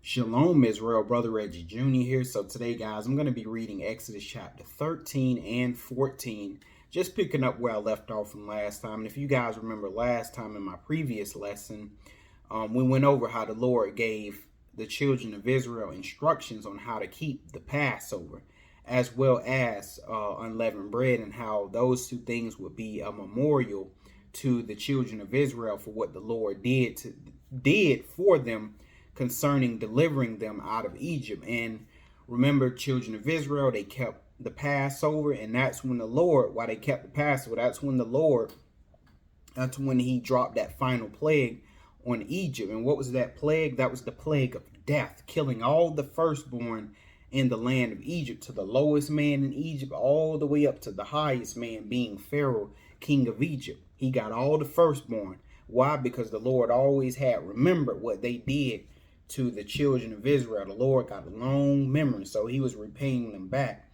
Shalom, Israel. Brother Reggie Jr. here. So today, guys, I'm going to be reading Exodus chapter 13 and 14, just picking up where I left off from last time. And if you guys remember last time in my previous lesson, we went over how the Lord gave the children of Israel instructions on how to keep the Passover, as well as unleavened bread, and how those two things would be a memorial to the children of Israel for what the Lord did for them concerning delivering them out of Egypt. And remember, children of Israel, they kept the Passover, and that's when the Lord, while they kept the Passover, that's when he dropped that final plague on Egypt. And what was that plague? That was the plague of death, killing all the firstborn in the land of Egypt, to the lowest man in Egypt, all the way up to the highest man, being Pharaoh, king of Egypt. He got all the firstborn. Why? Because the Lord always had remembered what they did to the children of Israel. The Lord got a long memory, so he was repaying them back.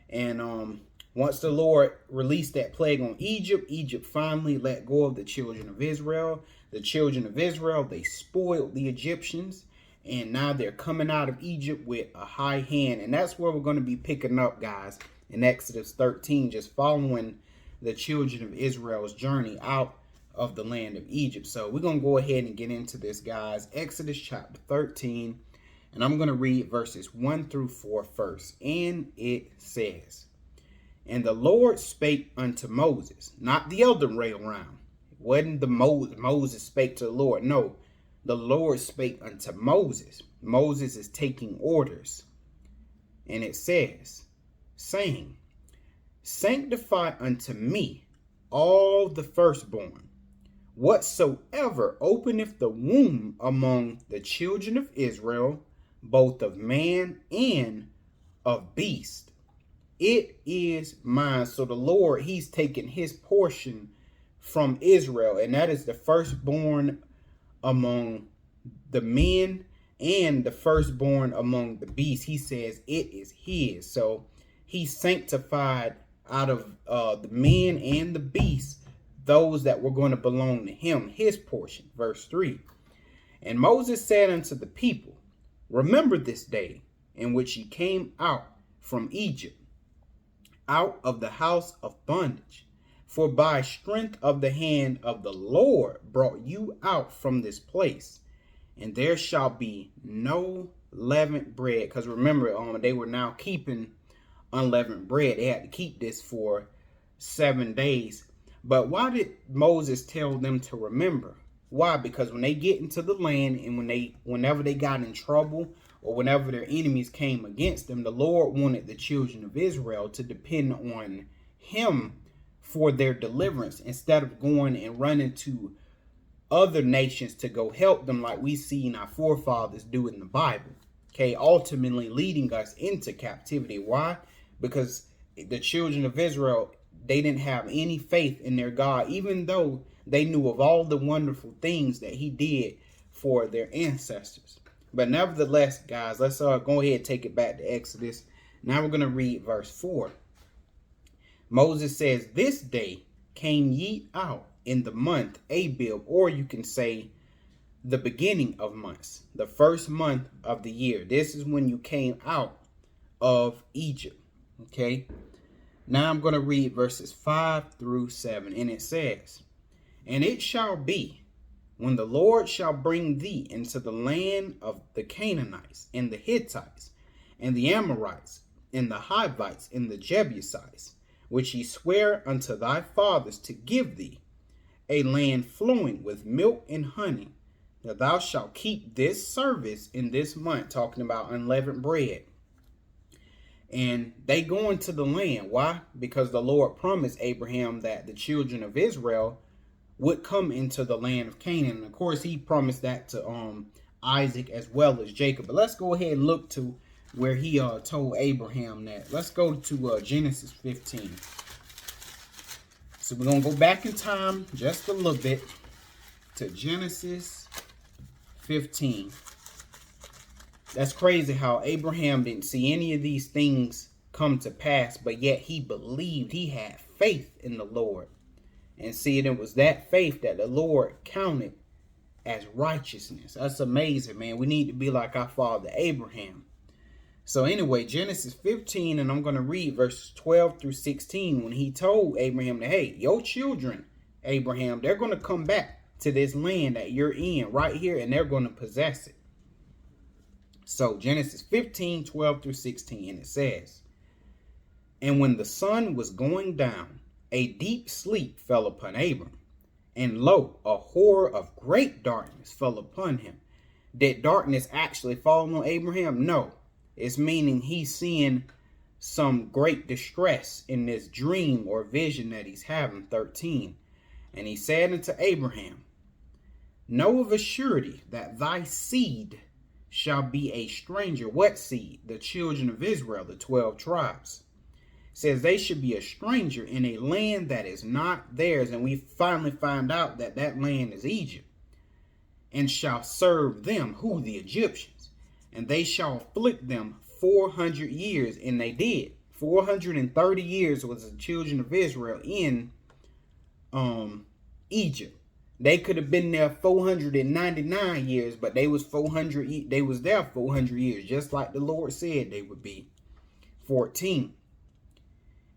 And once the Lord released that plague on Egypt, Egypt finally let go of the children of Israel. The children of Israel, they spoiled the Egyptians, and now they're coming out of Egypt with a high hand. And that's where we're going to be picking up, guys, in Exodus 13, just following the children of Israel's journey out of the land of Egypt. So we're going to go ahead and get into this, guys. Exodus chapter 13, and I'm going to read verses 1 through 4 first. And it says, "And the Lord spake unto Moses," not the other way around. It wasn't Moses spake to the Lord. No, the Lord spake unto Moses. Moses is taking orders. And it says, saying, "Sanctify unto me all the firstborn, whatsoever openeth the womb among the children of Israel, both of man and of beast. It is mine." So the Lord, he's taking his portion from Israel, and that is the firstborn among the men and the firstborn among the beasts. He says it is his. So he sanctified out of the men and the beasts those that were going to belong to him, his portion. Verse 3, "And Moses said unto the people, Remember this day in which ye came out from Egypt, out of the house of bondage. For by strength of the hand of the Lord brought you out from this place. And there shall be no leavened bread." Because remember, they were now keeping unleavened bread. They had to keep this for 7 days. But why did Moses tell them to remember? Why? Because when they get into the land, and whenever they got in trouble, or whenever their enemies came against them, the Lord wanted the children of Israel to depend on him for their deliverance, instead of going and running to other nations to go help them, like we seen our forefathers do in the Bible. Okay, ultimately leading us into captivity. Why? Because the children of Israel, they didn't have any faith in their God, even though they knew of all the wonderful things that he did for their ancestors. But nevertheless, guys, let's go ahead and take it back to Exodus. Now we're going to read verse 4. Moses says, "This day came ye out in the month Abib," or you can say the beginning of months, the first month of the year. This is when you came out of Egypt. Okay. Now I'm going to read verses 5 through 7. And it says, "And it shall be, when the Lord shall bring thee into the land of the Canaanites, and the Hittites, and the Amorites, and the Hivites, and the Jebusites, which he sware unto thy fathers to give thee, a land flowing with milk and honey, that thou shalt keep this service in this month," talking about unleavened bread. And they go into the land. Why? Because the Lord promised Abraham that the children of Israel would come into the land of Canaan. And of course, he promised that to Isaac as well as Jacob. But let's go ahead and look to where he told Abraham that. Let's go to Genesis 15. So we're going to go back in time just a little bit to Genesis 15. That's crazy how Abraham didn't see any of these things come to pass, but yet he believed, he had faith in the Lord. And see, it was that faith that the Lord counted as righteousness. That's amazing, man. We need to be like our father Abraham. So anyway, Genesis 15, and I'm going to read verses 12 through 16, when he told Abraham that, hey, your children, Abraham, they're going to come back to this land that you're in right here, and they're going to possess it. So Genesis 15, 12 through 16, and it says, and when the sun was going down, a deep sleep fell upon Abram, and lo, a horror of great darkness fell upon him. Did darkness actually fall on Abraham? No. It's meaning he's seeing some great distress in this dream or vision that he's having. 13. And he said unto Abraham, know of a surety that thy seed shall be a stranger. What seed? The children of Israel, the 12 tribes. It says they should be a stranger in a land that is not theirs. And we finally find out that that land is Egypt. And shall serve them, who? The Egyptians. And they shall afflict them 400 years. And they did. 430 years was the children of Israel in Egypt. They could have been there 499 years, but they was there 400 years, just like the Lord said they would be. 14.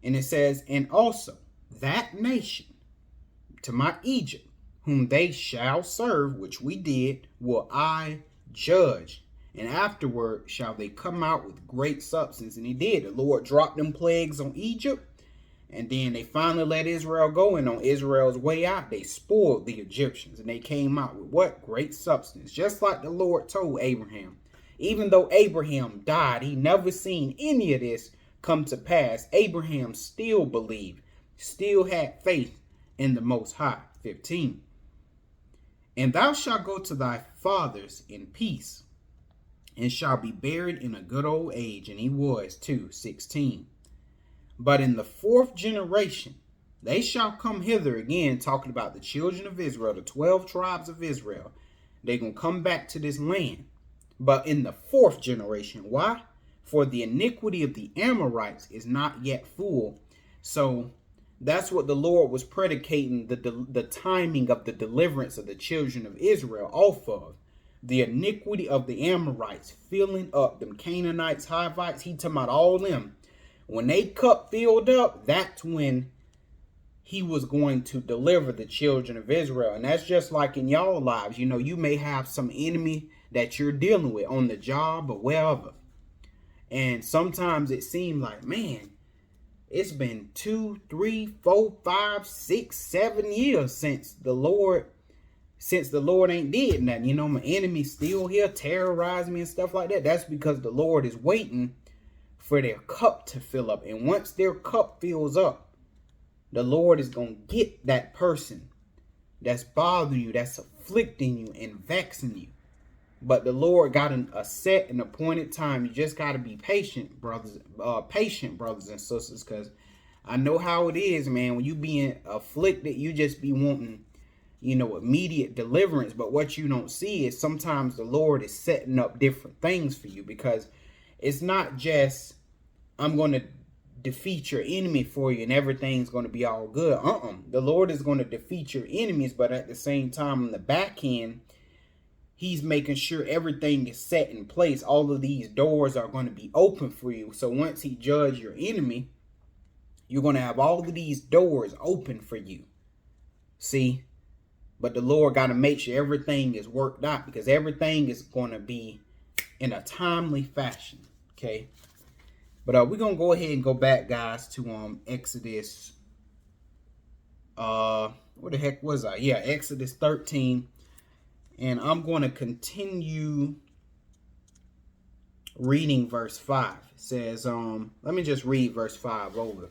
And it says, and also that nation, to my Egypt, whom they shall serve, which we did, will I judge. And afterward shall they come out with great substance. And he did. The Lord dropped them plagues on Egypt. And then they finally let Israel go. And on Israel's way out, they spoiled the Egyptians. And they came out with what? Great substance. Just like the Lord told Abraham. Even though Abraham died, he never seen any of this come to pass. Abraham still believed, still had faith in the Most High. 15. And thou shalt go to thy fathers in peace, and shall be buried in a good old age. And he was too. 16. But in the 4th generation, they shall come hither again, talking about the children of Israel, the 12 tribes of Israel. They're going to come back to this land. But in the 4th generation, why? For the iniquity of the Amorites is not yet full. So that's what the Lord was predicating the timing of the deliverance of the children of Israel off of. The iniquity of the Amorites filling up them Canaanites, Hivites. He talking about all them. When they cup filled up, that's when he was going to deliver the children of Israel. And that's just like in y'all lives. You know, you may have some enemy that you're dealing with on the job or wherever. And sometimes it seems like, man, it's been 2, 3, 4, 5, 6, 7 years since the Lord ain't did nothing. You know, my enemy's still here terrorizing me and stuff like that. That's because the Lord is waiting for their cup to fill up. And once their cup fills up, the Lord is going to get that person that's bothering you, that's afflicting you and vexing you. But the Lord got a set and appointed time. You just got to be patient, brothers and sisters, because I know how it is, man. When you being afflicted, you just be wanting, you know, immediate deliverance. But what you don't see is sometimes the Lord is setting up different things for you, because it's not just, I'm going to defeat your enemy for you and everything's going to be all good. The Lord is going to defeat your enemies, but at the same time, on the back end, he's making sure everything is set in place. All of these doors are going to be open for you. So once he judges your enemy, you're going to have all of these doors open for you. See? But the Lord got to make sure everything is worked out, because everything is going to be in a timely fashion. Okay? But we're going to go ahead and go back, guys, to Exodus. Where the heck was I? Yeah, Exodus 13. And I'm going to continue reading verse 5. It says, let me just read verse 5 over.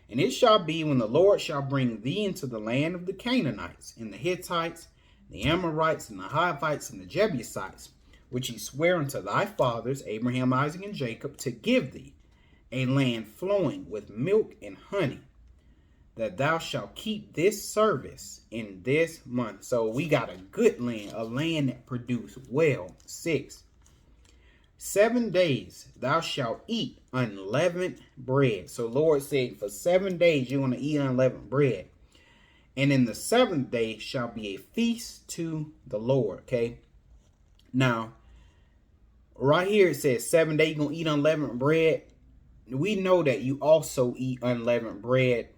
And it shall be, when the Lord shall bring thee into the land of the Canaanites, and the Hittites, the Amorites, and the Hivites, and the Jebusites, which he sware unto thy fathers, Abraham, Isaac, and Jacob, to give thee, a land flowing with milk and honey, that thou shalt keep this service in this month. So we got a good land, a land that produce well. 6. 7 days thou shalt eat unleavened bread. So Lord said, for 7 days you're going to eat unleavened bread. And in the seventh day shall be a feast to the Lord. Okay. Now, right here it says 7 days you're going to eat unleavened bread. We know that you also eat unleavened bread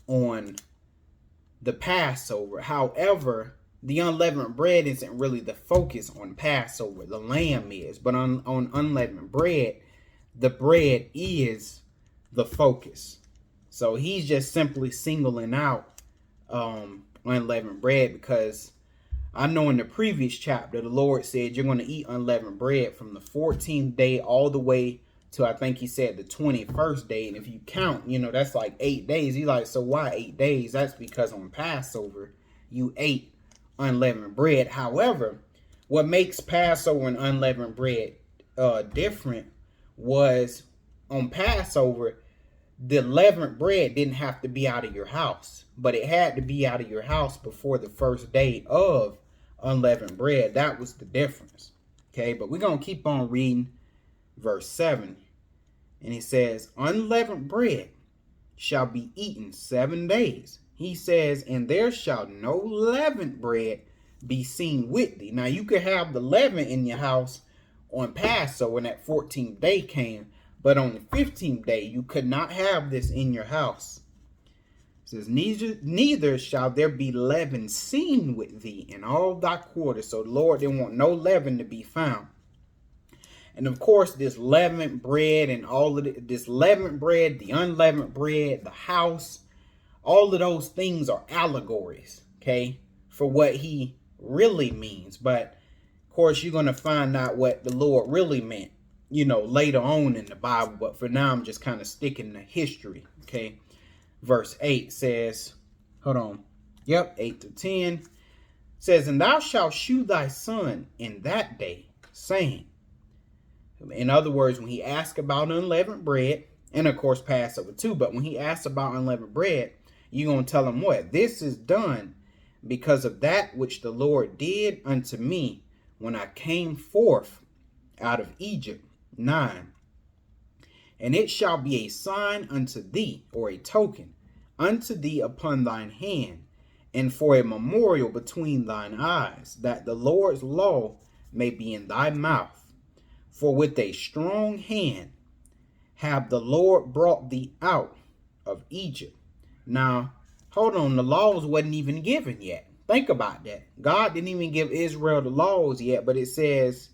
on the Passover. However, the unleavened bread isn't really the focus on Passover. The lamb is. But on unleavened bread, the bread is the focus. So he's just simply singling out unleavened bread, because I know in the previous chapter, the Lord said you're going to eat unleavened bread from the 14th day all the way to, I think he said, the 21st day. And if you count, that's like 8 days. He's like, so why 8 days? That's because on Passover, you ate unleavened bread. However, what makes Passover and unleavened bread different was on Passover, the leavened bread didn't have to be out of your house, but it had to be out of your house before the first day of unleavened bread. That was the difference. Okay, but we're going to keep on reading verse 7. And he says, unleavened bread shall be eaten 7 days. He says, and there shall no leavened bread be seen with thee. Now, you could have the leaven in your house on Passover when that 14th day came, but on the 15th day, you could not have this in your house. It says, neither shall there be leaven seen with thee in all thy quarters. So the Lord didn't want no leaven to be found. And of course, this leavened bread and all of this leavened bread, the unleavened bread, the house, all of those things are allegories, okay, for what he really means. But of course, you're going to find out what the Lord really meant, later on in the Bible. But for now, I'm just kind of sticking to history, okay. Verse 8 says, hold on. Yep, 8 to 10 says, and thou shalt shew thy son in that day, saying. In other words, when he asked about unleavened bread, and of course Passover too, but when he asked about unleavened bread, you're going to tell him what? This is done because of that which the Lord did unto me when I came forth out of Egypt. 9. And it shall be a sign unto thee, or a token unto thee upon thine hand, and for a memorial between thine eyes, that the Lord's law may be in thy mouth. For with a strong hand have the Lord brought thee out of Egypt. Now, hold on, the laws wasn't even given yet. Think about that. God didn't even give Israel the laws yet, but it says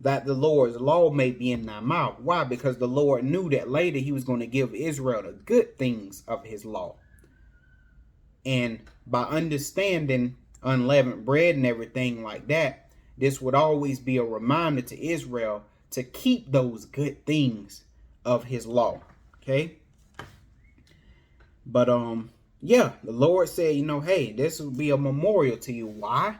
that the Lord's law may be in thy mouth. Why? Because the Lord knew that later he was going to give Israel the good things of his law. And by understanding unleavened bread and everything like that, this would always be a reminder to Israel to keep those good things of his law. Okay. But yeah, the Lord said, hey, this will be a memorial to you. Why?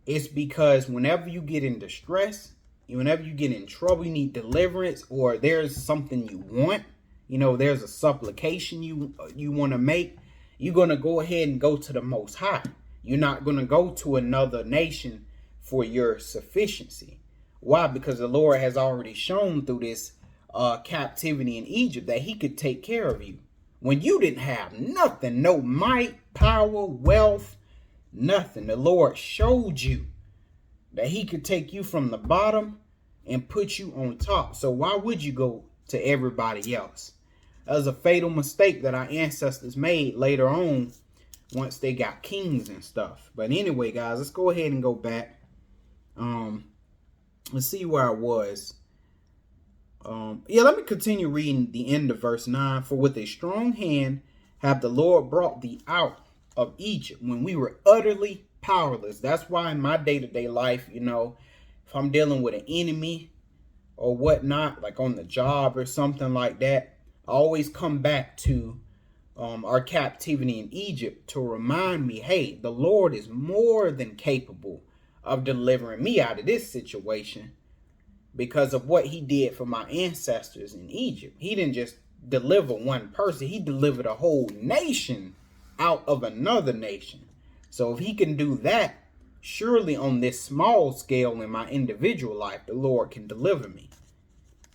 It's because whenever you get in distress, whenever you get in trouble, you need deliverance, or there's something you want, there's a supplication you want to make, you're going to go ahead and go to the Most High. You're not going to go to another nation for your sufficiency. Why? Because the Lord has already shown through this captivity in Egypt that he could take care of you. When you didn't have nothing, no might, power, wealth, nothing. The Lord showed you that he could take you from the bottom and put you on top. So why would you go to everybody else? That was a fatal mistake that our ancestors made later on once they got kings and stuff. But anyway, guys, let's go ahead and go back. Let's see where I was. Let me continue reading the end of verse 9. For with a strong hand have the Lord brought thee out of Egypt when we were utterly powerless. That's why in my day-to-day life, if I'm dealing with an enemy or whatnot, like on the job or something like that, I always come back to our captivity in Egypt to remind me, hey, the Lord is more than capable of delivering me out of this situation because of what he did for my ancestors in Egypt. He didn't just deliver one person. He delivered a whole nation out of another nation. So if he can do that, surely on this small scale in my individual life, the Lord can deliver me.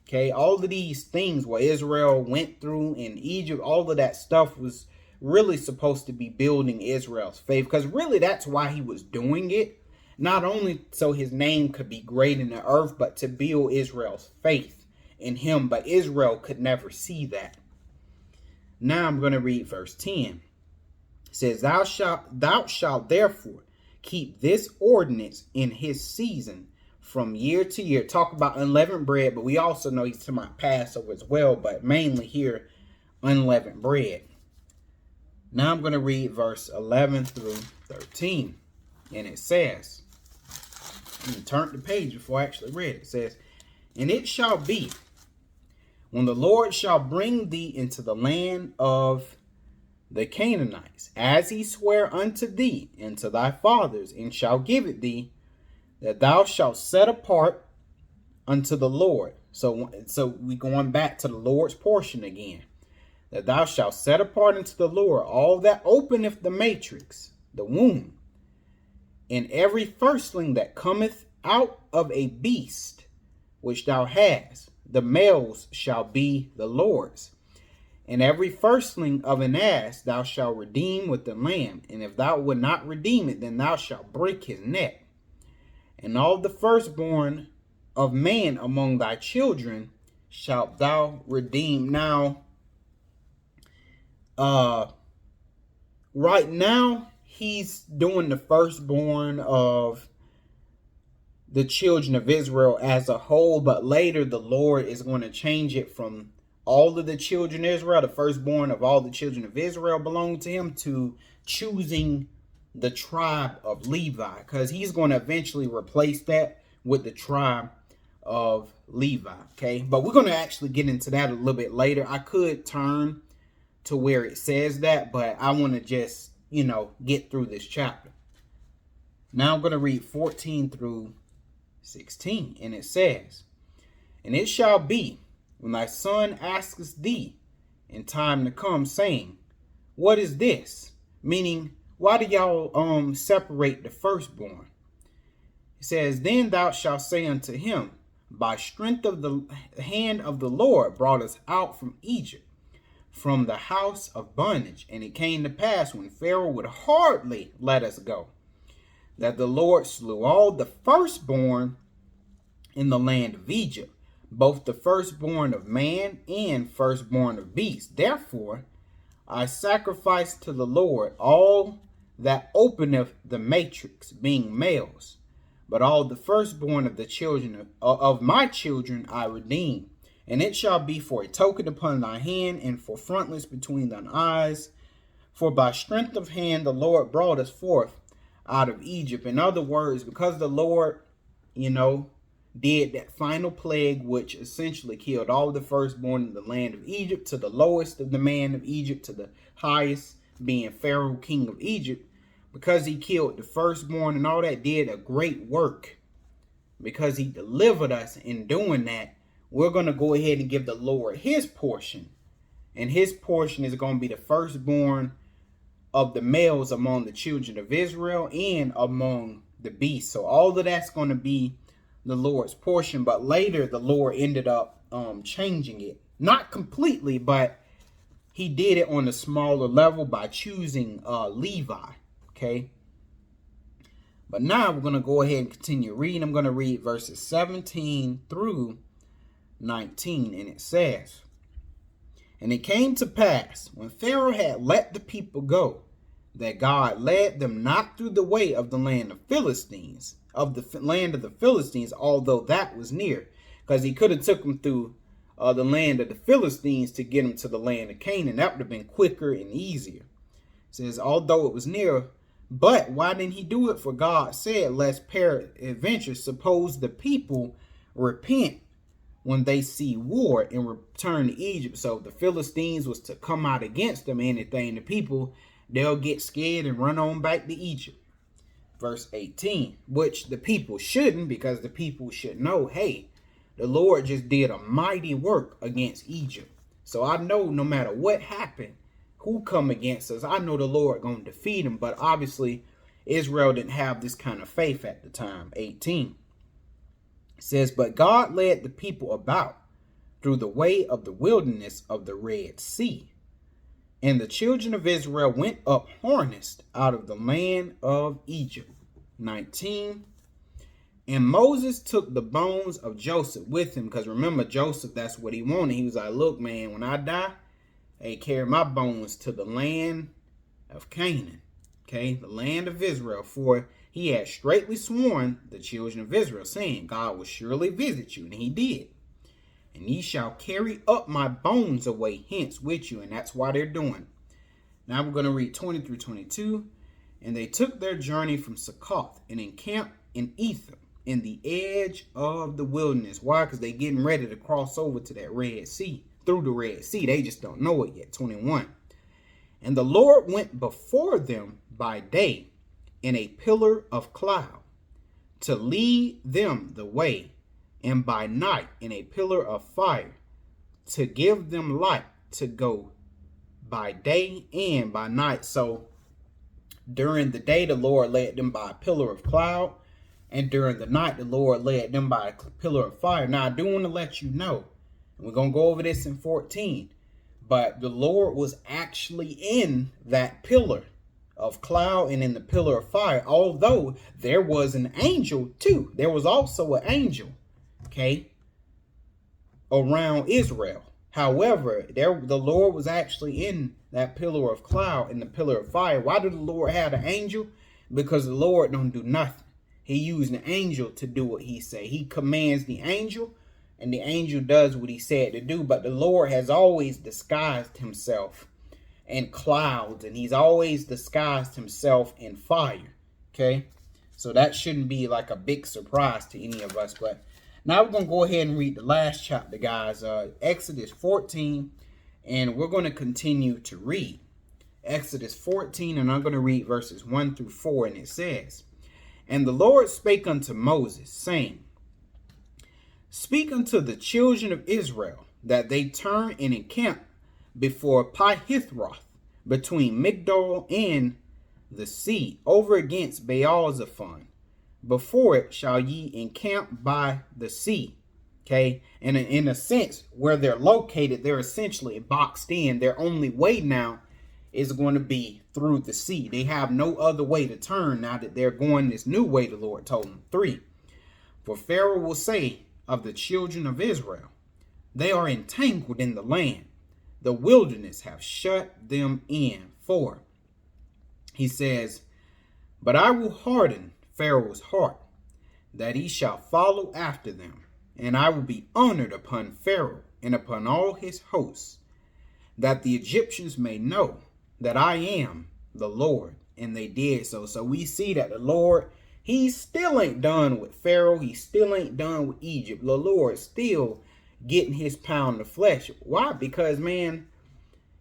Okay, all of these things what Israel went through in Egypt, all of that stuff was really supposed to be building Israel's faith, because really that's why he was doing it. Not only so his name could be great in the earth, but to build Israel's faith in him. But Israel could never see that. Now I'm going to read verse 10. It says, thou shalt therefore keep this ordinance in his season from year to year. Talk about unleavened bread, but we also know he's talking about Passover as well, but mainly here, unleavened bread. Now I'm going to read verse 11 through 13. And it says, I'm going to turn the page before I actually read it. It says, and it shall be, when the Lord shall bring thee into the land of the Canaanites, as he sware unto thee and to thy fathers, and shall give it thee, that thou shalt set apart unto the Lord. So we going back to the Lord's portion again. That thou shalt set apart unto the Lord all that openeth the matrix, the womb, and every firstling that cometh out of a beast which thou hast, the males shall be the Lord's. And every firstling of an ass thou shalt redeem with the lamb. And if thou wilt not redeem it, then thou shalt break his neck. And all the firstborn of man among thy children shalt thou redeem. Now, right now, he's doing the firstborn of the children of Israel as a whole, but later the Lord is going to change it from all of the children of Israel, the firstborn of all the children of Israel belong to him, to choosing the tribe of Levi, because he's going to eventually replace that with the tribe of Levi. Okay, but we're going to actually get into that a little bit later. I could turn to where it says that, but I want to just, get through this chapter. Now I'm going to read 14 through 16, and it says, and it shall be, when thy son asketh thee in time to come, saying, what is this? Meaning, why do y'all separate the firstborn? It says, then thou shalt say unto him, by strength of the hand of the Lord brought us out from Egypt, from the house of bondage. And it came to pass, when Pharaoh would hardly let us go, that the Lord slew all the firstborn in the land of Egypt, both the firstborn of man and firstborn of beast. Therefore I sacrifice to the Lord all that openeth the matrix, being males, but all the firstborn of the children of my children I redeem. And it shall be for a token upon thy hand, and for frontlets between thine eyes. For by strength of hand the Lord brought us forth out of Egypt. In other words, because the Lord, did that final plague, which essentially killed all the firstborn in the land of Egypt, to the lowest of the man of Egypt, to the highest being Pharaoh, king of Egypt, because he killed the firstborn and all that, did a great work, because he delivered us in doing that. We're going to go ahead and give the Lord his portion, and his portion is going to be the firstborn of the males among the children of Israel and among the beasts. So all of that's going to be the Lord's portion. But later the Lord ended up changing it, not completely, but he did it on a smaller level by choosing Levi. Okay, but now we're going to go ahead and continue reading. I'm going to read verses 17 through 19, and it says, and it came to pass, when Pharaoh had let the people go, that God led them not through the way of the land of Philistines, although that was near, because he could have took them through the land of the Philistines to get them to the land of Canaan. That would have been quicker and easier. It says, although it was near, but why didn't he do it? For God said, lest peradventure suppose the people repent when they see war and return to Egypt. So if the Philistines was to come out against them, anything, the people, they'll get scared and run on back to Egypt. Verse 18, which the people shouldn't, because the people should know, hey, the Lord just did a mighty work against Egypt. So I know no matter what happened, who come against us, I know the Lord going to defeat them. But obviously, Israel didn't have this kind of faith at the time. 18. It says, but God led the people about through the way of the wilderness of the Red Sea, And the children of Israel went up harnessed out of the land of Egypt. 19. And Moses took the bones of Joseph with him, because remember, Joseph, that's what he wanted. He was like, look, man, when I die, they carry my bones to the land of Canaan, okay, the land of Israel. For he had straitly sworn the children of Israel, saying, God will surely visit you, and he did. And ye shall carry up my bones away hence with you, and that's why they're doing. Now we're going to read 20 through 22. And they took their journey from Succoth and encamped in Etham, in the edge of the wilderness. Why? Because they're getting ready to cross over to that Red Sea, through the Red Sea. They just don't know it yet. 21. And the Lord went before them by day in a pillar of cloud to lead them the way, and by night in a pillar of fire to give them light to go by day and by night. So during the day, the Lord led them by a pillar of cloud, and during the night, the Lord led them by a pillar of fire. Now, I do want to let you know, and we're going to go over this in 14, but the Lord was actually in that pillar of cloud and in the pillar of fire, although there was an angel too. There was also an angel, okay, around Israel. However, the Lord was actually in that pillar of cloud and the pillar of fire. Why did the Lord have an angel? Because the Lord don't do nothing. He used an angel to do what he said. He commands the angel, and the angel does what he said to do. But the Lord has always disguised himself in clouds, and he's always disguised himself in fire. Okay, so that shouldn't be like a big surprise to any of us. But now we're going to go ahead and read the last chapter, guys. Exodus 14, and we're going to continue to read Exodus 14, and I'm going to read verses 1 through 4, and it says, And the Lord spake unto Moses, saying, Speak unto the children of Israel, that they turn and encamp before Pi-Hithroth, between Migdol and the sea, over against Baal-zephon. Before it shall ye encamp by the sea. Okay, and in a sense, where they're located, they're essentially boxed in. Their only way now is going to be through the sea. They have no other way to turn now that they're going this new way, the Lord told them. 3. For Pharaoh will say of the children of Israel, they are entangled in the land. The wilderness have shut them in. 4. He says, But I will harden Pharaoh's heart, that he shall follow after them, and I will be honored upon Pharaoh and upon all his hosts, that the Egyptians may know that I am the Lord. And they did so. So we see that the Lord, he still ain't done with Pharaoh. He still ain't done with Egypt. The Lord still getting his pound of flesh. Why? Because, man,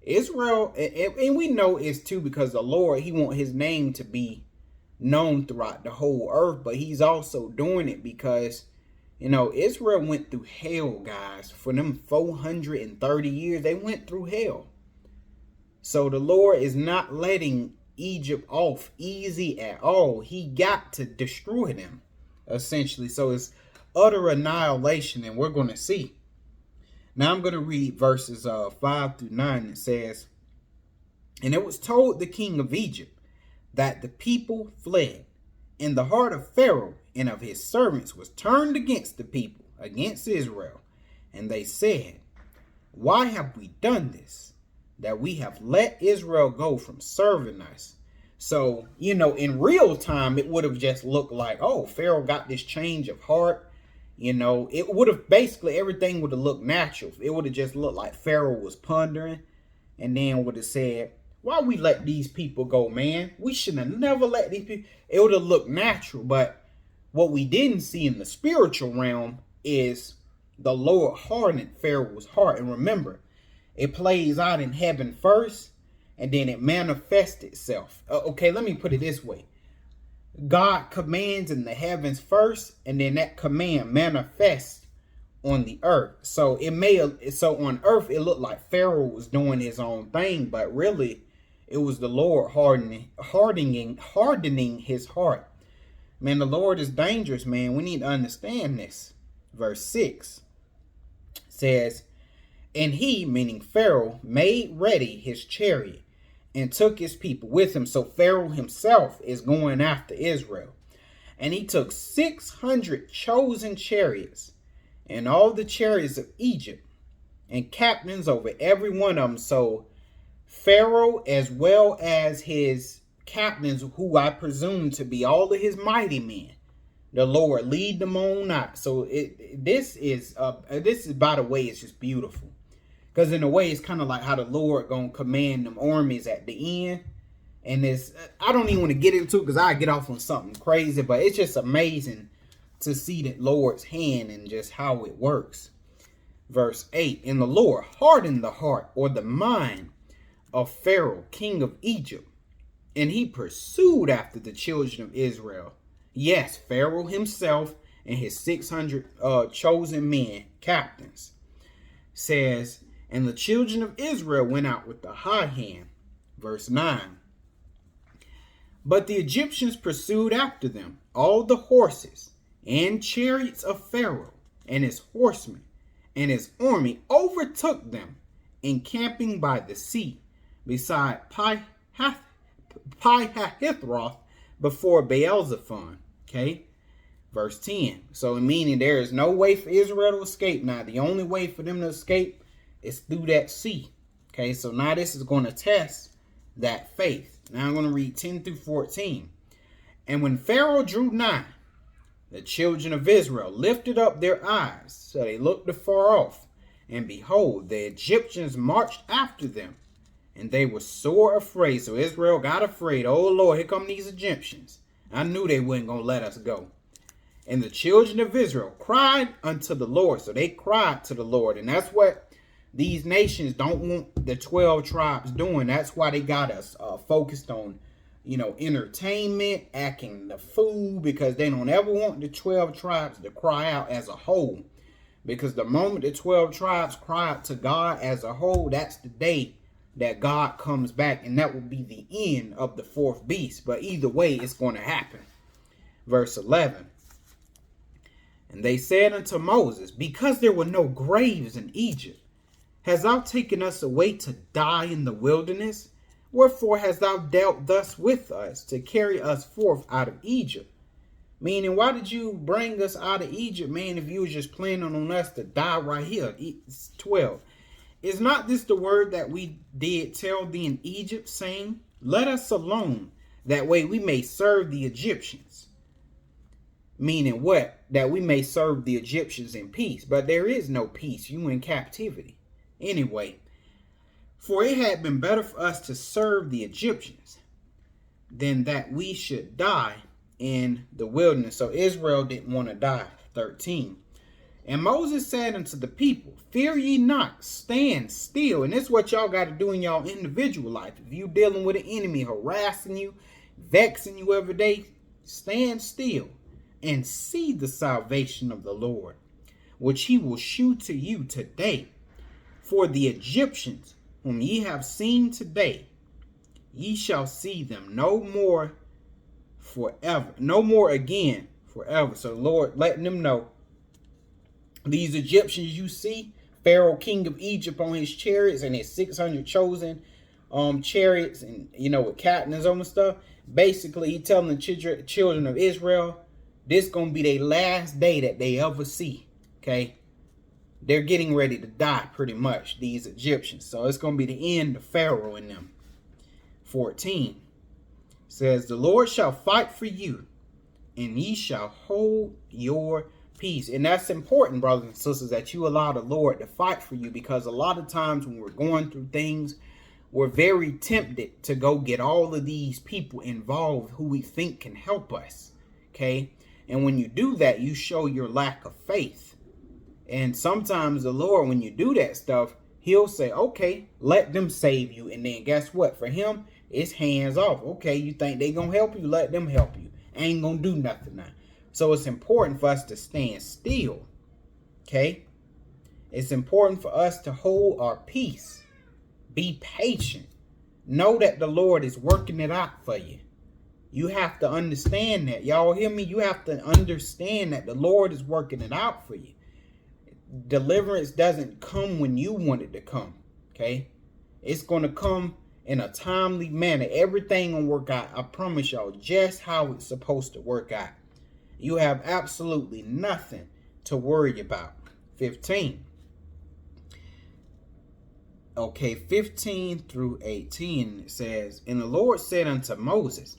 Israel, and we know it's too because the Lord, he want his name to be known throughout the whole earth, but he's also doing it because, you know, Israel went through hell, guys. For them 430 years, they went through hell. So the Lord is not letting Egypt off easy at all. He got to destroy them, essentially. So it's utter annihilation, and we're going to see. Now I'm going to read verses 5 through 9. It says, And it was told the king of Egypt that the people fled, and the heart of Pharaoh and of his servants was turned against the people, against Israel. And they said, Why have we done this, that we have let Israel go from serving us? So, you know, in real time, it would have just looked like, oh, Pharaoh got this change of heart. You know, it would have basically, everything would have looked natural. It would have just looked like Pharaoh was pondering, and then would have said, why we let these people go, man? We should have never let these people. It would have looked natural. But what we didn't see in the spiritual realm is the Lord hardened Pharaoh's heart. And remember, it plays out in heaven first, and then it manifests itself. Okay, let me put it this way. God commands in the heavens first, and then that command manifests on the earth. So on earth, it looked like Pharaoh was doing his own thing, but really, it was the Lord hardening his heart. Man, the Lord is dangerous, man. We need to understand this. Verse 6 says, And he, meaning Pharaoh, made ready his chariot and took his people with him. So Pharaoh himself is going after Israel. And he took 600 chosen chariots and all the chariots of Egypt and captains over every one of them. So Pharaoh, as well as his captains, who I presume to be all of his mighty men, the Lord lead them on out. So this is by the way, it's just beautiful, because in a way it's kind of like how the Lord gonna command them armies at the end. And this, I don't even want to get into it because I get off on something crazy, but it's just amazing to see the Lord's hand and just how it works. Verse 8, and the Lord hardened the heart or the mind of Pharaoh, king of Egypt, and he pursued after the children of Israel. Yes, Pharaoh himself and his 600 chosen men, captains, says, and the children of Israel went out with the high hand. Verse 9, but the Egyptians pursued after them, all the horses and chariots of Pharaoh and his horsemen, and his army overtook them, encamping by the sea beside Pi-Hahithroth before Baal-zephon. Okay, verse 10. So meaning there is no way for Israel to escape. Now the only way for them to escape is through that sea. Okay, so now this is going to test that faith. Now I'm going to read 10 through 14. And when Pharaoh drew nigh, the children of Israel lifted up their eyes, so they looked afar off, and behold, the Egyptians marched after them, and they were sore afraid. So Israel got afraid. Oh Lord, here come these Egyptians. I knew they weren't going to let us go. And the children of Israel cried unto the Lord. So they cried to the Lord. And that's what these nations don't want the 12 tribes doing. That's why they got us focused on, entertainment, acting the fool, because they don't ever want the 12 tribes to cry out as a whole. Because the moment the 12 tribes cry out to God as a whole, that's the day that God comes back, and that will be the end of the fourth beast. But either way, it's going to happen. Verse 11. And they said unto Moses, because there were no graves in Egypt, hast thou taken us away to die in the wilderness? Wherefore hast thou dealt thus with us, to carry us forth out of Egypt? Meaning, why did you bring us out of Egypt, man, if you were just planning on us to die right here? 12. Is not this the word that we did tell thee in Egypt, saying, let us alone, that way we may serve the Egyptians? Meaning what? That we may serve the Egyptians in peace. But there is no peace. You in captivity. Anyway, for it had been better for us to serve the Egyptians than that we should die in the wilderness. So Israel didn't want to die. 13. And Moses said unto the people, fear ye not, stand still. And this is what y'all got to do in y'all individual life. If you dealing with an enemy harassing you, vexing you every day, stand still and see the salvation of the Lord, which he will shew to you today. For the Egyptians whom ye have seen today, ye shall see them no more forever, no more again forever. So the Lord letting them know, these Egyptians you see, Pharaoh, king of Egypt, on his chariots and his 600 chosen chariots, and with captains on and stuff. Basically, he telling the children of Israel, this gonna be their last day that they ever see. Okay, they're getting ready to die, pretty much, these Egyptians. So it's gonna be the end of Pharaoh and them. 14 says, the Lord shall fight for you, and ye shall hold your peace. And that's important, brothers and sisters, that you allow the Lord to fight for you, because a lot of times when we're going through things, we're very tempted to go get all of these people involved who we think can help us. Okay, and when you do that, you show your lack of faith. And sometimes the Lord, when you do that stuff, he'll say, okay, let them save you. And then guess what? For him, it's hands off. Okay, you think they gonna help you? Let them help you. Ain't gonna do nothing now. So it's important for us to stand still. Okay? It's important for us to hold our peace. Be patient. Know that the Lord is working it out for you. You have to understand that. Y'all hear me? You have to understand that the Lord is working it out for you. deliverance doesn't come when you want it to come. Okay? It's going to come in a timely manner. Everything gonna work out, I promise y'all, just how it's supposed to work out. You have absolutely nothing to worry about. 15. Okay, 15 through 18, it says, And the Lord said unto Moses,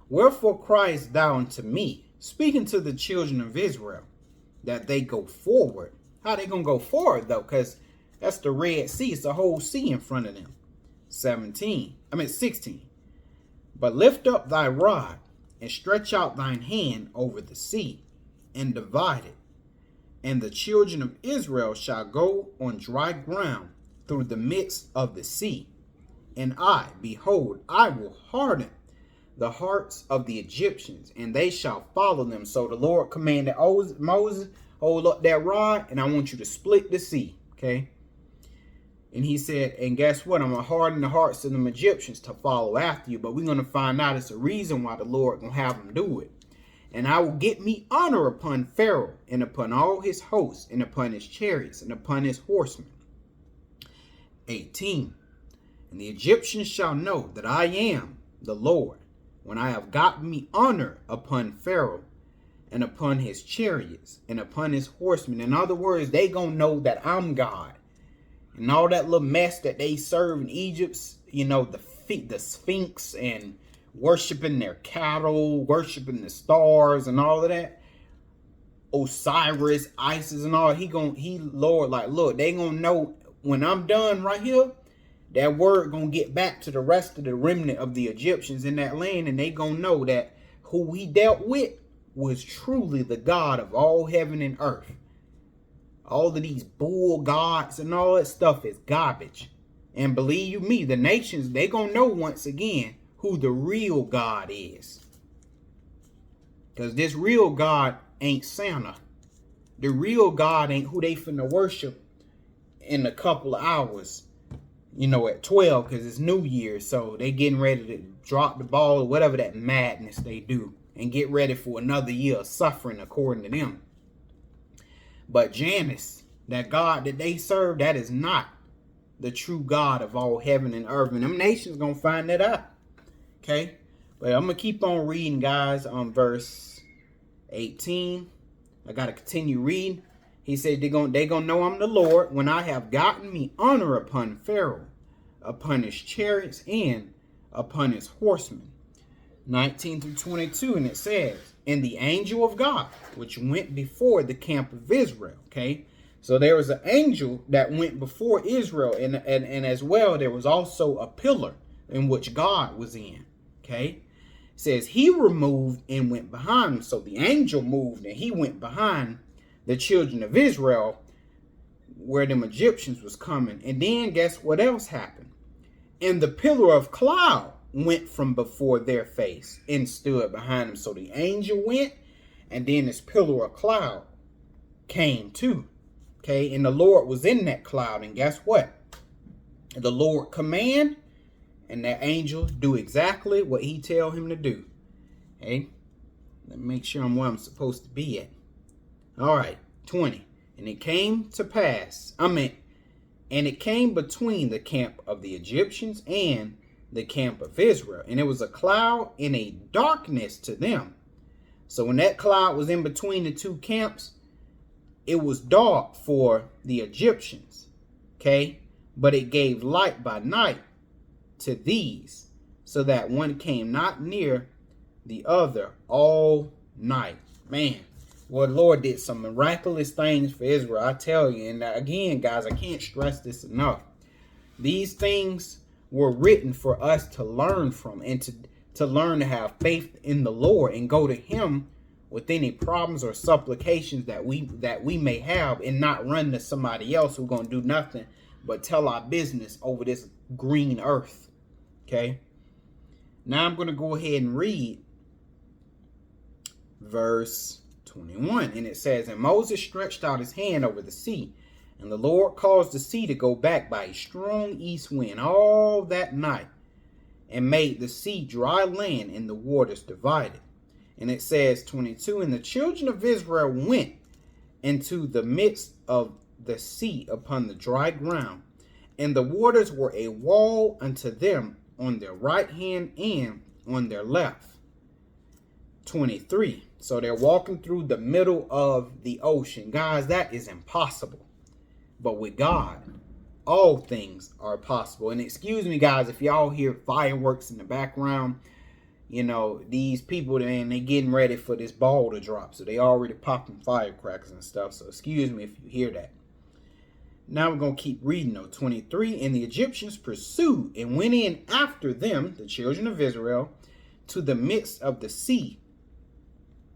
Wherefore criest thou unto me, speaking to the children of Israel, that they go forward? How they gonna go forward though? Because that's the Red Sea. It's the whole sea in front of them. 16. But lift up thy rod, and stretch out thine hand over the sea, and divide it. And the children of Israel shall go on dry ground through the midst of the sea. And I, behold, I will harden the hearts of the Egyptians, and they shall follow them. So the Lord commanded Moses, hold up that rod, and I want you to split the sea. Okay? And he said, and guess what? I'm going to harden the hearts of the Egyptians to follow after you. But we're going to find out it's a reason why the Lord going to have them do it. And I will get me honor upon Pharaoh, and upon all his hosts, and upon his chariots, and upon his horsemen. 18. And the Egyptians shall know that I am the Lord, when I have gotten me honor upon Pharaoh, and upon his chariots, and upon his horsemen. In other words, they going to know that I'm God. And all that little mess that they serve in Egypt, you know, the Sphinx and worshiping their cattle, worshiping the stars and all of that. Osiris, Isis and all, Lord, like, look, they gonna know when I'm done right here, that word gonna get back to the rest of the remnant of the Egyptians in that land, and they gonna know that who he dealt with was truly the God of all heaven and earth. All of these bull gods and all that stuff is garbage. And believe you me, the nations, they gonna know once again who the real God is. Because this real God ain't Santa. The real God ain't who they finna worship in a couple of hours. You know, at 12, because it's New Year. So they getting ready to drop the ball or whatever that madness they do. And get ready for another year of suffering according to them. But Janus, that God that they serve, that is not the true God of all heaven and earth. And them nations going to find that out. Okay? But I'm going to keep on reading, guys, on verse 18. I got to continue reading. He said they gonna know I'm the Lord when I have gotten me honor upon Pharaoh, upon his chariots, and upon his horsemen. 19 through 22, and it says, And the angel of God, which went before the camp of Israel. Okay, so there was an angel that went before Israel, and as well there was also a pillar in which God was in. Okay, it says he removed and went behind him. So the angel moved and he went behind the children of Israel where them Egyptians was coming. And then guess what else happened? And the pillar of cloud went from before their face and stood behind them. So the angel went, and then this pillar of cloud came too. Okay, and the Lord was in that cloud, and guess what? The Lord command, and that angel do exactly what he tell him to do. Okay, let me make sure I'm where I'm supposed to be at. All right, 20. And it came to pass, and it came between the camp of the Egyptians and the camp of Israel. And it was a cloud and a darkness to them. So when that cloud was in between the two camps, it was dark for the Egyptians. Okay? But it gave light by night to these, so that one came not near the other all night. Man, well, the Lord did some miraculous things for Israel, I tell you. And again, guys, I can't stress this enough. These things were written for us to learn from, and to learn to have faith in the Lord and go to him with any problems or supplications that we may have, and not run to somebody else who's going to do nothing but tell our business over this green earth. Okay? Now I'm going to go ahead and read verse 21. And it says, And Moses stretched out his hand over the sea, and the Lord caused the sea to go back by a strong east wind all that night, and made the sea dry land, and the waters divided. And it says, 22, And the children of Israel went into the midst of the sea upon the dry ground, and the waters were a wall unto them on their right hand and on their left. 23. So they're walking through the middle of the ocean. Guys, that is impossible. But with God, all things are possible. And excuse me, guys, if y'all hear fireworks in the background, you know, these people, man, they getting ready for this ball to drop. So they already popping firecrackers and stuff. So excuse me if you hear that. Now we're going to keep reading though. 23. And the Egyptians pursued and went in after them, the children of Israel, to the midst of the sea,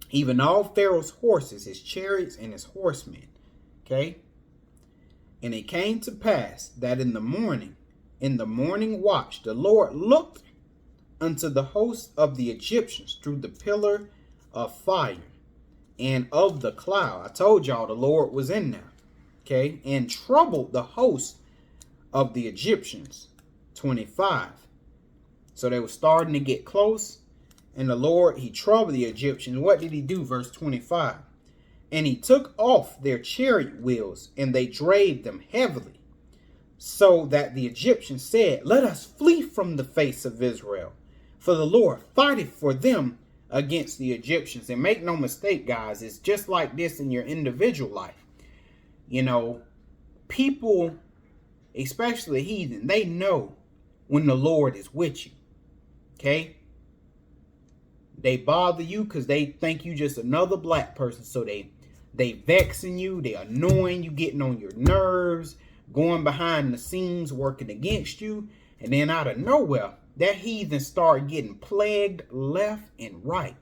even all Pharaoh's horses, his chariots, and his horsemen. Okay. And it came to pass that in the morning watch, the Lord looked unto the host of the Egyptians through the pillar of fire and of the cloud. I told y'all the Lord was in there. Okay. And troubled the host of the Egyptians. 25. So they were starting to get close. And the Lord, he troubled the Egyptians. What did he do? Verse 25. And he took off their chariot wheels, and they drave them heavily, so that the Egyptians said, let us flee from the face of Israel, for the Lord fighteth for them against the Egyptians. And make no mistake, guys, it's just like this in your individual life. You know, people, especially heathen, they know when the Lord is with you. Okay? They bother you because they think you just another black person. So they vexing you, they annoying you, getting on your nerves, going behind the scenes, working against you. And then out of nowhere, that heathen start getting plagued left and right.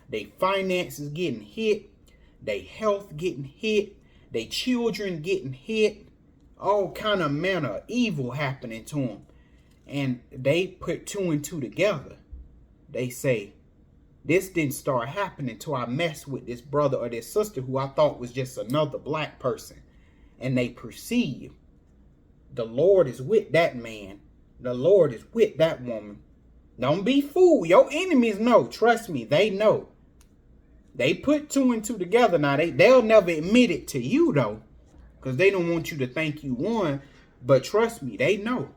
They finances getting hit, they health getting hit, they children getting hit, all kind of manner of evil happening to them. And they put two and two together. They say, this didn't start happening until I messed with this brother or this sister who I thought was just another black person. And they perceive the Lord is with that man. The Lord is with that woman. Don't be fooled. Your enemies know. Trust me, they know. They put two and two together. Now, they'll never admit it to you, though, because they don't want you to think you won. But trust me, they know.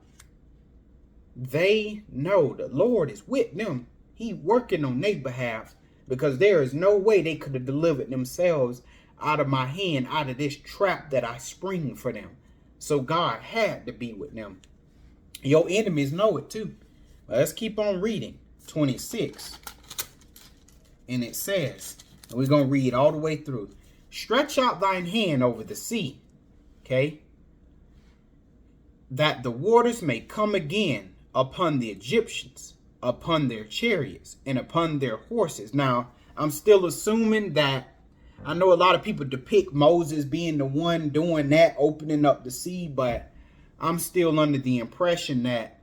They know the Lord is with them. He working on their behalf, because there is no way they could have delivered themselves out of my hand, out of this trap that I spring for them. So God had to be with them. Your enemies know it too. Let's keep on reading. 26. And it says, and we're going to read all the way through. Stretch out thine hand over the sea. Okay. That the waters may come again upon the Egyptians, upon their chariots, and upon their horses. Now, I'm still assuming that, I know a lot of people depict Moses being the one doing that, opening up the sea, but I'm still under the impression that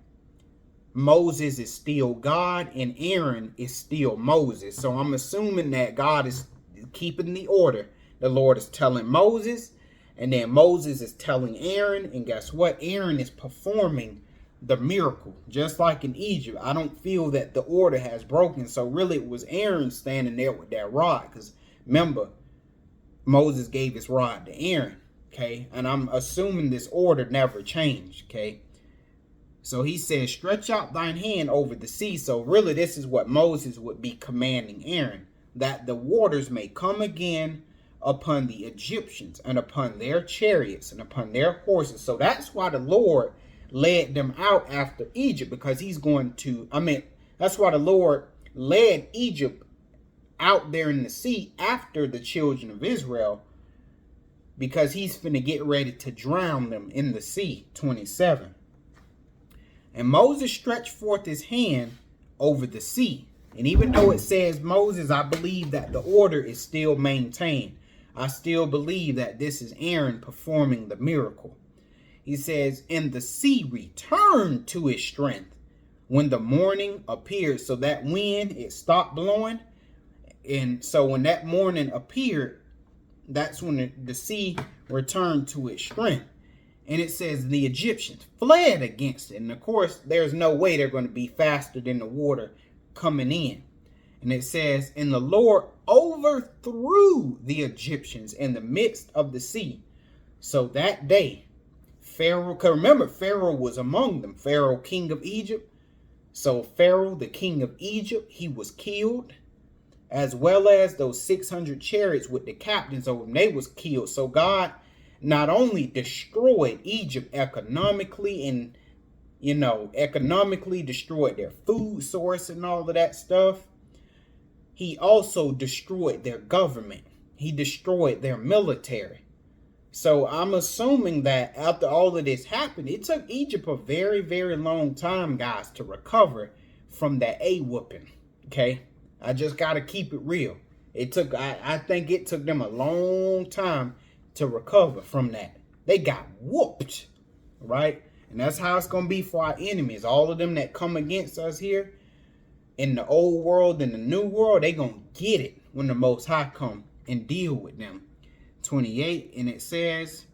Moses is still God and Aaron is still Moses. So I'm assuming that God is keeping the order. The Lord is telling Moses, and then Moses is telling Aaron, and guess what? Aaron is performing the miracle, just like in Egypt. I don't feel that the order has broken. So really it was Aaron standing there with that rod, because remember, Moses gave his rod to Aaron. Okay, and I'm assuming this order never changed. Okay, so he says, stretch out thine hand over the sea. So really this is what Moses would be commanding Aaron, that the waters may come again upon the Egyptians and upon their chariots and upon their horses. So that's why the Lord led them out after Egypt, because he's going to, that's why the Lord led Egypt out there in the sea after the children of Israel, because he's finna get ready to drown them in the sea. 27. And Moses stretched forth his hand over the sea. And even though it says Moses, I believe that the order is still maintained. I still believe that this is Aaron performing the miracle. He says, and the sea returned to its strength when the morning appeared. So that wind, it stopped blowing. And so when that morning appeared, that's when the sea returned to its strength. And it says the Egyptians fled against it. And of course, there's no way they're going to be faster than the water coming in. And it says, and the Lord overthrew the Egyptians in the midst of the sea, So that day, Pharaoh, because remember, Pharaoh was among them. Pharaoh, king of Egypt. So Pharaoh, the king of Egypt, he was killed, as well as those 600 chariots with the captains over them. They was killed. So God not only destroyed Egypt economically and, economically destroyed their food source and all of that stuff, he also destroyed their government. He destroyed their military. So I'm assuming that after all of this happened, it took Egypt a very, very long time, guys, to recover from that A-whooping. Okay? I just got to keep it real. I think it took them a long time to recover from that. They got whooped, right? And that's how it's going to be for our enemies. All of them that come against us here in the old world and the new world, they going to get it when the Most High come and deal with them. 28, and it says,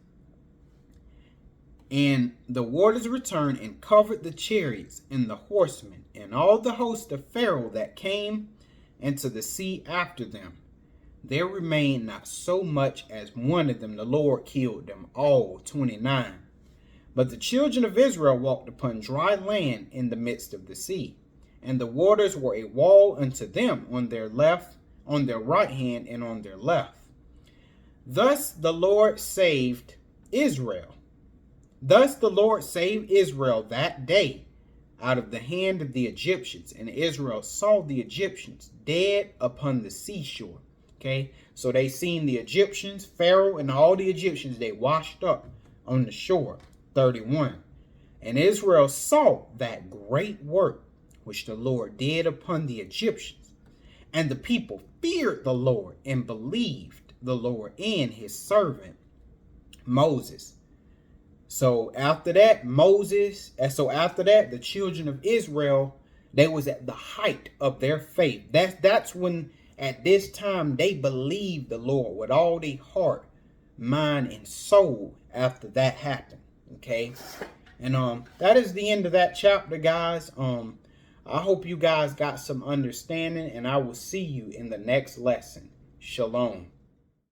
and the waters returned and covered the chariots and the horsemen and all the host of Pharaoh that came into the sea after them. There remained not so much as one of them. The Lord killed them all. 29. But the children of Israel walked upon dry land in the midst of the sea, and the waters were a wall unto them on their left, on their right hand, and on their left. Thus the Lord saved Israel. Thus the Lord saved Israel that day out of the hand of the Egyptians. And Israel saw the Egyptians dead upon the seashore. Okay, so they seen the Egyptians, Pharaoh, and all the Egyptians, they washed up on the shore. 31. And Israel saw that great work which the Lord did upon the Egyptians. And the people feared the Lord and believed the Lord and his servant Moses. So after that, the children of Israel, they was at the height of their faith. That's when at this time they believed the Lord with all their heart, mind, and soul after that happened. Okay. And that is the end of that chapter, guys. I hope you guys got some understanding, and I will see you in the next lesson. Shalom.